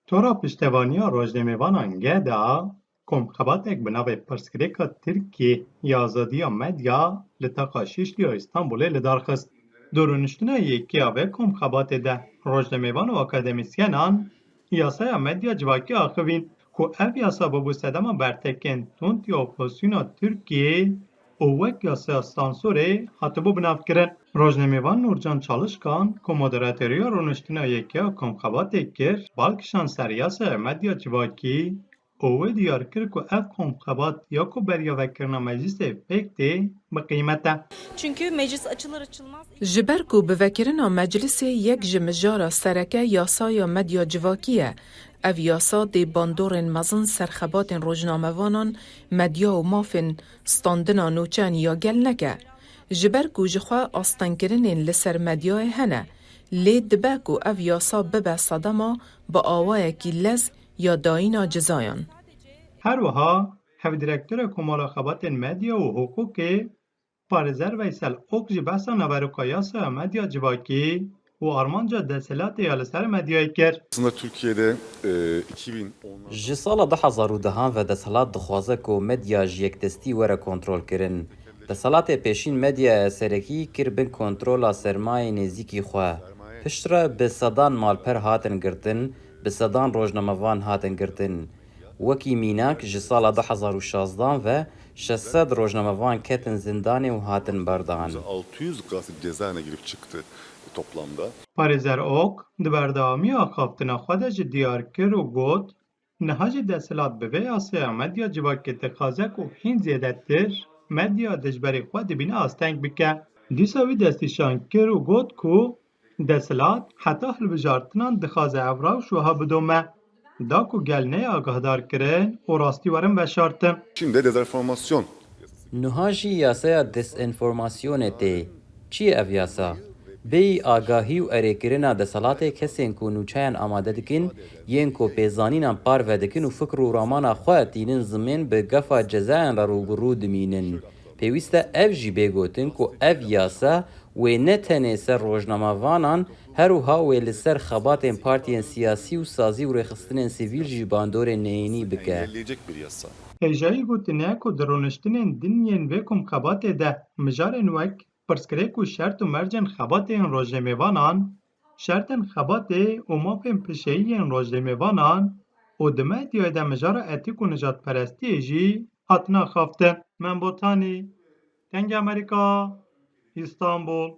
Tora piştevaniya rojnamevanan Geda, komxebatek bi navê Pirsgirêka Tirkiye ya azadiya medya li teqa Şişliya Îstanbulê li dar xist. Di rûniştina yekîya vê komxebatê de rojnamevan û akademîsyenan yasaya medya civakî axivîn ku ev yasa bibû sedema bertekên tund ya opozisyona Tirkiyeyê û wek yasaya sansorê hatibû binavkirin. Rojnamevan Nurcan Çalışkan ku moderatoriya rûniştina yekiya komxebatê kir, balkişan ser yasaya medya civakî û wê diyar kir ku ev komxebat ya ku beriya vekirina meclisê pêk tê bi qîmet e. Çünkü meclis açılır açılmaz Ji ber ku bi vekirina meclisê yek ji mijara sereke yasaya medya civakî ye. Ev yasa dê bandorên mezin serxebatên rojnamevanan, medya û mafên standina nûçeyan ya gel neke. Ji ber ku ji xwe astenkirinên li ser medyayê hene, lê dibe ku ev yasa bibe sedema bi awayekî lez ya dayîna cizayan. Her wiha hevdirektora Komala Xebatên Medya û Hukukê Parêzer Veysel Ok ji behsa neveroka yasaya medya civakî û armanca desthilatê ya li ser medyayê kir. Aslında Türkiye'de 2010'larda Ji sala 2010 ve desthilat dixwaze ku medya ji yekdestî were kontrol kirin. Desthilatê pêşîn medyaya serekî kir bin kontrola sermayê nêzîkî xwe. Piştre bi sedan malper hatin girtin, bi sedan rojnamevan hatin girtin. Wekî mînak ji sala 2016 ve 600 rojnamevan ketin zindanê û hatin berdan. 600 gazeteci cezaevine girip çıktı toplamda. Parêzer Ok di berdewamiya axaftina xwe de jî diyar kir û got niha jî desthilat bi vê yasaya medya civakê dixwaze ku hîn zêdetir medya dijberê xwe dibîne asteng bike. Dîsa wî destnîşan kir û got ku desthilat heta hilbijartinan dixwaze ev rewş wiha bidome. Da ku gel neyê agahdar kirin û rastî werin veşartin. Şimdi dezenformasyon Niha jî yasaya desenformasyonê tê. Çi ye ev yasa? Bêyî agahî û erêkirina desthilatê kesên ku nûçeyan amade dikin, yên ku pêzanînan parve dikin û fikr û ramana xwe tînin zimên bi gefa cezayan re rûbirû dimînin. Pêwîst e ev jî bêgotin ku ev yasa wê ne tenê ser rojnamevanan, her wiha wê li ser xebatên partiyên siyasî û sazî û rêxistinên sivîl jî bandorên neyînî bike. engelleyecek bir yasa. Hêjayî gotine ku di rûniştinên diniyên vê komxebatê de mijarên wek pirsgirêk û şert û mercên xebatên rojnamevanan, şertên xebatê û mafên pişeyîyên rojnamevanan û di medyayê de mijara etîk û nijadperestiyê jî hatine axaftin. Min Botanî, Dengê Amerîka, İstanbul.